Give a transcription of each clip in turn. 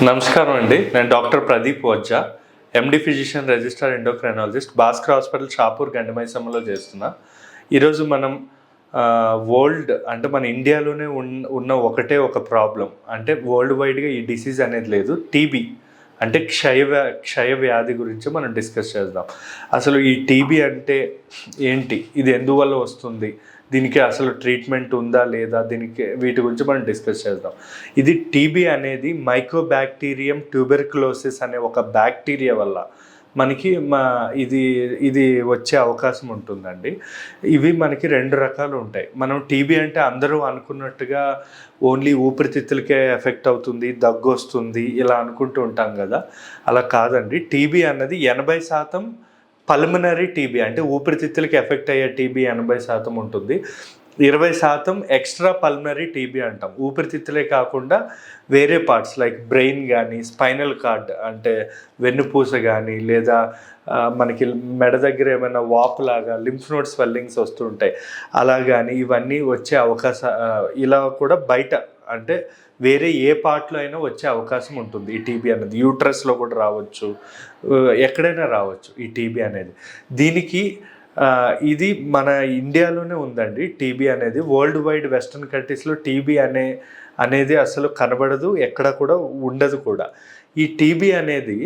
నమస్కారం అండి. నేను doctor Pradeep Vajja, MD physician, register endocrinologist, Bhaskar hospital, Shapur, గండిమైసమ్మలో చేస్తున్నా. ఈరోజు మనం వరల్డ్ అంటే మన ఇండియాలోనే ఉన్న ఒకటే ఒక ప్రాబ్లం, అంటే వరల్డ్ వైడ్గా ఈ డిసీజ్ అనేది లేదు, టీబీ అంటే క్షయ వ్యాధి గురించి మనం డిస్కస్ చేద్దాం. అసలు ఈ టీబీ అంటే ఏంటి, ఇది ఎందువల్ల వస్తుంది, దీనికి అసలు ట్రీట్మెంట్ ఉందా లేదా, వీటి గురించి మనం డిస్కస్ చేద్దాం. ఇది టీబీ అనేది మైకోబ్యాక్టీరియం ట్యూబెర్కులోసిస్ అనే ఒక బ్యాక్టీరియా వల్ల మనకి ఇది వచ్చే అవకాశం ఉంటుందండి. ఇవి మనకి రెండు రకాలు ఉంటాయి. మనం టీబీ అంటే అందరూ అనుకున్నట్టుగా ఓన్లీ ఊపిరితిత్తులకే ఎఫెక్ట్ అవుతుంది, దగ్గు వస్తుంది ఇలా అనుకుంటూ ఉంటాం కదా. అలా కాదండి. టీబీ అన్నది 80% పల్మనరీ టీబీ, అంటే ఊపిరితిత్తులకి ఎఫెక్ట్ అయ్యే టీబీ 80% ఉంటుంది. 20% ఎక్స్ట్రా పల్మనరీ టీబీ అంటాం. ఊపిరితిత్తులే కాకుండా వేరే పార్ట్స్ లైక్ బ్రెయిన్ కానీ, స్పైనల్ కార్డ్ అంటే వెన్నుపూస కానీ, లేదా మనకి మెడ దగ్గర ఏమైనా వాపులాగా లింఫ్ నోడ్ స్వెల్లింగ్స్ వస్తుంటాయి అలా కానీ, ఇవన్నీ వచ్చే ఇలా కూడా బయట అంటే వేరే ఏ పార్ట్లో అయినా వచ్చే అవకాశం ఉంటుంది. ఈ టీబీ అనేది యూట్రస్లో కూడా రావచ్చు, ఎక్కడైనా రావచ్చు ఈ టీబీ అనేది. దీనికి ఇది మన ఇండియాలోనే ఉందండి టీబీ అనేది. వరల్డ్ వైడ్ వెస్ట్రన్ కంట్రీస్లో టీబీ అనేది అసలు కనబడదు, ఎక్కడ కూడా ఉండదు కూడా. ఈ టీబీ అనేది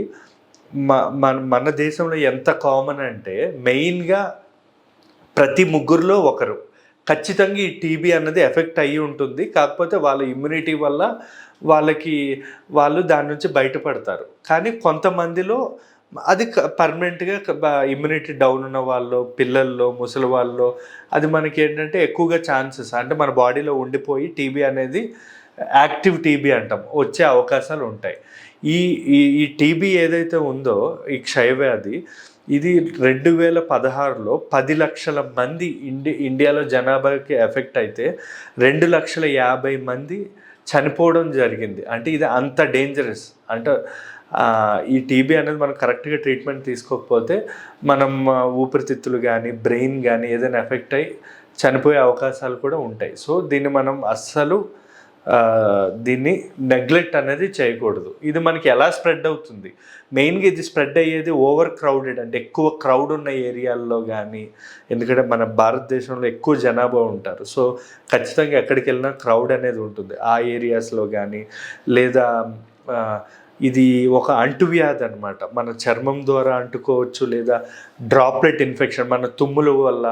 మన దేశంలో ఎంత కామన్ అంటే మెయిన్గా ప్రతి ముగ్గురులో ఒకరు ఖచ్చితంగా ఈ టీబీ అన్నది ఎఫెక్ట్ అయ్యి ఉంటుంది. కాకపోతే వాళ్ళ ఇమ్యూనిటీ వల్ల వాళ్ళు దాని నుంచి బయటపడతారు. కానీ కొంతమందిలో అది పర్మనెంట్గా ఇమ్యూనిటీ డౌన్ ఉన్న వాళ్ళు, పిల్లల్లో, ముసలి వాళ్ళలో అది మనకి ఏంటంటే ఎక్కువగా ఛాన్సెస్ అంటే మన బాడీలో ఉండిపోయి టీబీ అనేది యాక్టివ్ టీబీ అంటాం, వచ్చే అవకాశాలు ఉంటాయి. ఈ టీబీ ఏదైతే ఉందో ఈ క్షయవ్యాధి, ఇది 2016లో 10 లక్షల మంది ఇండియాలో జనాభాకి ఎఫెక్ట్ అయితే 2,50,000 మంది చనిపోవడం జరిగింది. అంటే ఇది అంత డేంజరస్. అంటే ఈ టీబీ అనేది మనం కరెక్ట్గా ట్రీట్మెంట్ తీసుకోకపోతే మనం ఊపిరితిత్తులు కానీ, బ్రెయిన్ కానీ ఏదైనా ఎఫెక్ట్ అయ్యి చనిపోయే అవకాశాలు కూడా ఉంటాయి. సో దీన్ని మనం అస్సలు నెగ్లెక్ట్ అనేది చేయకూడదు. ఇది మనకి ఎలా స్ప్రెడ్ అవుతుంది, మెయిన్గా ఇది స్ప్రెడ్ అయ్యేది ఓవర్ క్రౌడెడ్ అంటే ఎక్కువ క్రౌడ్ ఉన్న ఏరియాల్లో కానీ, ఎందుకంటే మన భారతదేశంలో ఎక్కువ జనాభా ఉంటారు. సో ఖచ్చితంగా ఎక్కడికి వెళ్ళినా క్రౌడ్ అనేది ఉంటుంది ఆ ఏరియాస్లో కానీ. లేదా ఇది ఒక అంటువ్యాధి అనమాట, మన చర్మం ద్వారా అంటుకోవచ్చు, లేదా డ్రాప్లెట్ ఇన్ఫెక్షన్ మన తుమ్ముల వల్ల,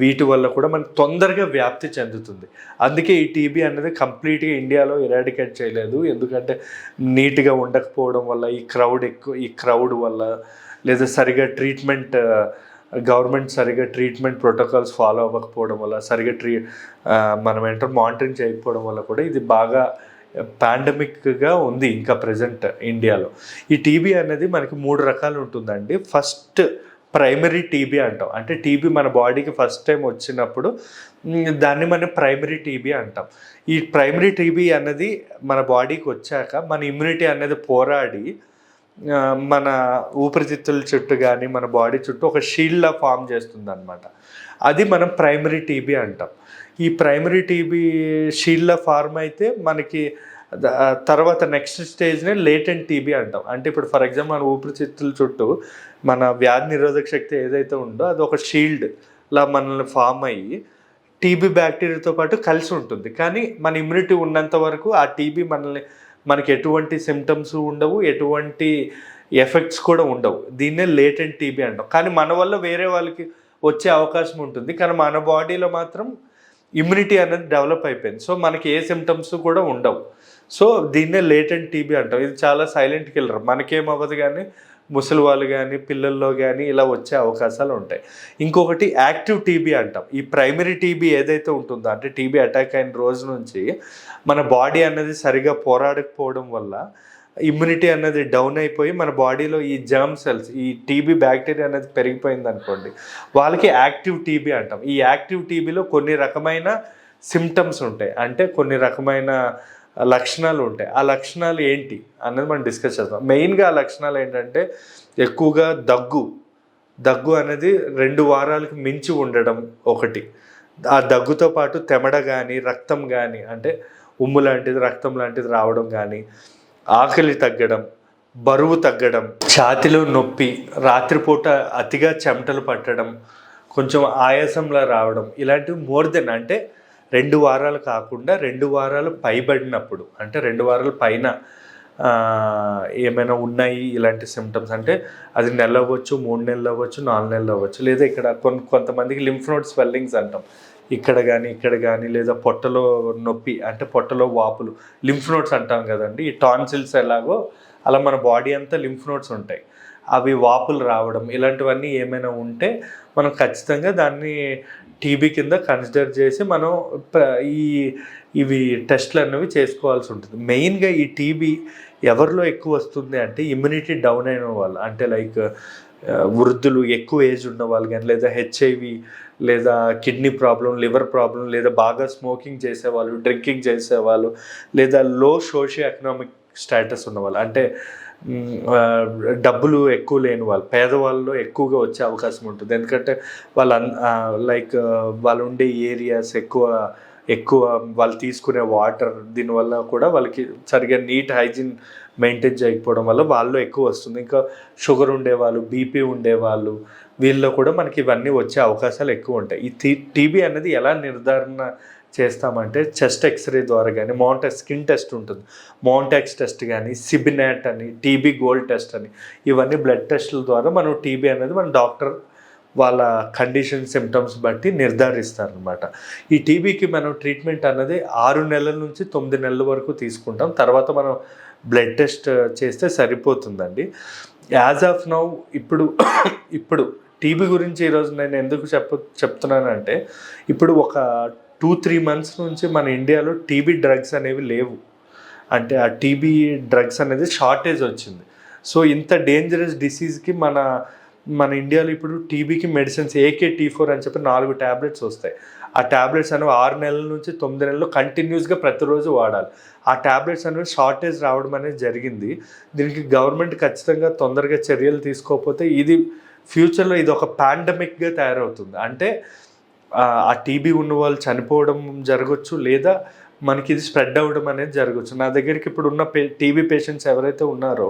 వీటి వల్ల కూడా మనకు తొందరగా వ్యాప్తి చెందుతుంది. అందుకే ఈ టీబీ అనేది కంప్లీట్గా ఇండియాలో ఎరాడికేట్ చేయలేదు. ఎందుకంటే నీట్గా ఉండకపోవడం వల్ల, ఈ క్రౌడ్ వల్ల, లేదా గవర్నమెంట్ సరిగా ట్రీట్మెంట్ ప్రోటోకాల్స్ ఫాలో అవ్వకపోవడం వల్ల, మనం మానిటరింగ్ చేయకపోవడం వల్ల కూడా ఇది బాగా పాండమిక్గా ఉంది ఇంకా ప్రజెంట్ ఇండియాలో. ఈ టీబీ అనేది మనకి 3 రకాలు ఉంటుందండి. ఫస్ట్ ప్రైమరీ టీబీ అంటాం. అంటే టీబీ మన బాడీకి ఫస్ట్ టైం వచ్చినప్పుడు దాన్ని మనం ప్రైమరీ టీబీ అంటాం. ఈ ప్రైమరీ టీబీ అన్నది మన బాడీకి వచ్చాక మన ఇమ్యూనిటీ అనేది పోరాడి మన ఊపిరితిత్తుల చుట్టూ కానీ మన బాడీ చుట్టూ ఒక షీల్డ్లా ఫామ్ చేస్తుంది అనమాట. అది మనం ప్రైమరీ టీబీ అంటాం. ఈ ప్రైమరీ టీబీ షీల్డ్లా ఫార్మ్ అయితే మనకి తర్వాత నెక్స్ట్ స్టేజ్నే లేటెంట్ టీబీ అంటాం. అంటే ఇప్పుడు ఫర్ ఎగ్జాంపుల్ మన ఊపిరితిత్తుల చుట్టూ మన వ్యాధి నిరోధక శక్తి ఏదైతే ఉందో అది ఒక షీల్డ్లా మనల్ని ఫామ్ అయ్యి టీబీ బ్యాక్టీరియాతో పాటు కలిసి ఉంటుంది. కానీ మన ఇమ్యూనిటీ ఉన్నంత వరకు ఆ టీబీ మనకి ఎటువంటి సిమ్టమ్స్ ఉండవు, ఎటువంటి ఎఫెక్ట్స్ కూడా ఉండవు. దీన్నే లేటెంట్ టీబీ అంటాం. కానీ మన వల్ల వేరే వాళ్ళకి వచ్చే అవకాశం ఉంటుంది, కానీ మన బాడీలో మాత్రం ఇమ్యూనిటీ అనేది డెవలప్ అయిపోయింది. సో మనకి ఏ సిమ్టమ్స్ కూడా ఉండవు. సో దీన్నే లేటెంట్ టీబీ అంటాం. ఇది చాలా సైలెంట్ కిల్లర్, మనకేమవ్వదు కానీ ముసలి వాళ్ళు కానీ పిల్లల్లో కానీ ఇలా వచ్చే అవకాశాలు ఉంటాయి. ఇంకొకటి యాక్టివ్ టీబీ అంటాం. ఈ ప్రైమరీ టీబీ ఏదైతే ఉంటుందో, అంటే టీబీ అటాక్ అయిన రోజు నుంచి మన బాడీ అనేది సరిగా పోరాడకపోవడం వల్ల ఇమ్యూనిటీ అనేది డౌన్ అయిపోయి మన బాడీలో ఈ జర్మ్ సెల్స్, ఈ టీబీ బ్యాక్టీరియా అనేది పెరిగిపోయింది అనుకోండి, వాళ్ళకి యాక్టివ్ టీబీ అంటాం. ఈ యాక్టివ్ టీబీలో కొన్ని రకమైన సిమ్టమ్స్ ఉంటాయి, అంటే కొన్ని రకమైన లక్షణాలు ఉంటాయి. ఆ లక్షణాలు ఏంటి అన్నది మనం డిస్కస్ చేద్దాం. మెయిన్గా ఆ లక్షణాలు ఏంటంటే ఎక్కువగా దగ్గు అనేది 2 వారాలకు మించి ఉండడం ఒకటి. ఆ దగ్గుతో పాటు తెమడ కానీ, రక్తం కానీ, అంటే ఉమ్ము లాంటిది, రక్తం లాంటిది రావడం కానీ, ఆకలి తగ్గడం, బరువు తగ్గడం, ఛాతీలో నొప్పి, రాత్రిపూట అతిగా చెమటలు పట్టడం, కొంచెం ఆయాసంలా రావడం, ఇలాంటివి మోర్ దెన్ అంటే 2 వారాలు కాకుండా 2 వారాలు పైబడినప్పుడు, అంటే 2 వారాల పైన ఏమైనా ఉన్నాయి ఇలాంటి సిమ్టమ్స్, అంటే అది నెల అవ్వచ్చు, 3 నెలలు అవ్వచ్చు, 4 నెలలు అవ్వచ్చు, లేదా ఇక్కడ కొంతమందికి లింఫ్ నోడ్ స్వెల్లింగ్స్ అంటాం, ఇక్కడ కానీ లేదా పొట్టలో నొప్పి, అంటే పొట్టలో వాపులు, లింఫ్ నోడ్స్ అంటాం కదండి. ఈ టాన్సిల్స్ ఎలాగో అలా మన బాడీ అంతా లింఫ్ నోడ్స్ ఉంటాయి, అవి వాపులు రావడం, ఇలాంటివన్నీ ఏమైనా ఉంటే మనం ఖచ్చితంగా దాన్ని టీబీ కింద కన్సిడర్ చేసి మనం ఇవి టెస్ట్లు అనేవి చేసుకోవాల్సి ఉంటుంది. మెయిన్గా ఈ టీబీ ఎవరిలో ఎక్కువ వస్తుంది అంటే ఇమ్యూనిటీ డౌన్ అయిన వాళ్ళు, అంటే లైక్ వృద్ధులు, ఎక్కువ ఏజ్ ఉన్న వాళ్ళు కానీ, లేదా హెచ్ఐవి, లేదా కిడ్నీ ప్రాబ్లం, లివర్ ప్రాబ్లం, లేదా బాగా స్మోకింగ్ చేసేవాళ్ళు, డ్రింకింగ్ చేసేవాళ్ళు, లేదా లో సోషియో ఎకనామిక్ స్టేటస్ ఉన్నవాళ్ళు, అంటే డబ్బులు ఎక్కువ లేని వాళ్ళు, పేదవాళ్ళలో ఎక్కువగా వచ్చే అవకాశం ఉంటుంది. ఎందుకంటే వాళ్ళు ఉండే ఏరియాస్ ఎక్కువ వాళ్ళు తీసుకునే వాటర్, దీనివల్ల కూడా వాళ్ళకి సరిగ్గా నీట్ హైజీన్ మెయింటైన్ చేయకపోవడం వల్ల వాళ్ళలో ఎక్కువ వస్తుంది. ఇంకా షుగర్ ఉండేవాళ్ళు, బీపీ ఉండేవాళ్ళు, వీళ్ళలో కూడా మనకి ఇవన్నీ వచ్చే అవకాశాలు ఎక్కువ ఉంటాయి. ఈ టీబీ అనేది ఎలా నిర్ధారణ చేస్తామంటే చెస్ట్ ఎక్స్రే ద్వారా కానీ, స్కిన్ టెస్ట్ ఉంటుంది, మౌంటాక్స్ టెస్ట్ కానీ, సిబినాట్ అని, టీబీ గోల్డ్ టెస్ట్ అని, ఇవన్నీ బ్లడ్ టెస్టుల ద్వారా మనం టీబీ అనేది మన డాక్టర్ వాళ్ళ కండిషన్ సిమ్టమ్స్ బట్టి నిర్ధారిస్తారనమాట. ఈ టీబీకి మనం ట్రీట్మెంట్ అన్నది 6 నెలల నుంచి 9 నెలల వరకు తీసుకుంటాం. తర్వాత మనం బ్లడ్ టెస్ట్ చేస్తే సరిపోతుందండి. యాజ్ ఆఫ్ నౌ ఇప్పుడు టీబీ గురించి ఈరోజు నేను ఎందుకు చెప్తున్నానంటే, ఇప్పుడు ఒక 2-3 months నుంచి మన ఇండియాలో టీబీ డ్రగ్స్ అనేవి లేవు. అంటే ఆ టీబీ డ్రగ్స్ అనేది షార్టేజ్ వచ్చింది. సో ఇంత డేంజరస్ డిసీజ్కి మన ఇండియాలో ఇప్పుడు టీబీకి మెడిసిన్స్ AK-T4 అని చెప్పి 4 ట్యాబ్లెట్స్ వస్తాయి. ఆ ట్యాబ్లెట్స్ అనేవి 6 నెలల నుంచి 9 నెలలు కంటిన్యూస్గా ప్రతిరోజు వాడాలి. ఆ ట్యాబ్లెట్స్ అనేవి షార్టేజ్ రావడం అనేది జరిగింది. దీనికి గవర్నమెంట్ ఖచ్చితంగా తొందరగా చర్యలు తీసుకోకపోతే ఇది ఫ్యూచర్లో ఇది ఒక పాండమిక్గా తయారవుతుంది. అంటే ఆ టీబీ ఉన్న వాళ్ళు చనిపోవడం జరగవచ్చు, లేదా మనకి ఇది స్ప్రెడ్ అవ్వడం అనేది జరగవచ్చు. నా దగ్గరికి ఇప్పుడు ఉన్న టీబీ పేషెంట్స్ ఎవరైతే ఉన్నారో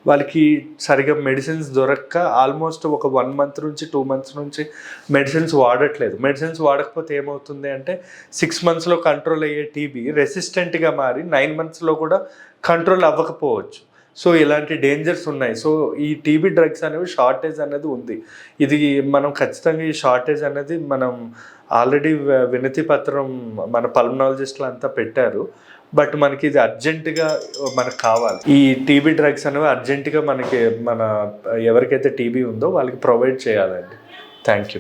వాళ్ళకి సరిగా మెడిసిన్స్ దొరక్క ఆల్మోస్ట్ ఒక 1 month నుంచి 2 months నుంచి మెడిసిన్స్ వాడట్లేదు. మెడిసిన్స్ వాడకపోతే ఏమవుతుంది అంటే 6 monthsలో కంట్రోల్ అయ్యే టీబీ రెసిస్టెంట్గా మారి 9 monthsలో కూడా కంట్రోల్ అవ్వకపోవచ్చు. సో ఇలాంటి డేంజర్స్ ఉన్నాయి. సో ఈ టీబీ డ్రగ్స్ అనేవి షార్టేజ్ అనేది ఉంది. ఇది మనం ఖచ్చితంగా ఈ షార్టేజ్ అనేది మనం ఆల్రెడీ వినతి పత్రం మన పల్మనాలజిస్టులు అంతా పెట్టారు. బట్ మనకి ఇది అర్జెంటుగా మనకు కావాలి. ఈ టీబీ డ్రగ్స్ అనేవి అర్జెంటుగా మన ఎవరికైతే టీబీ ఉందో వాళ్ళకి ప్రొవైడ్ చేయాలండి. Thank you.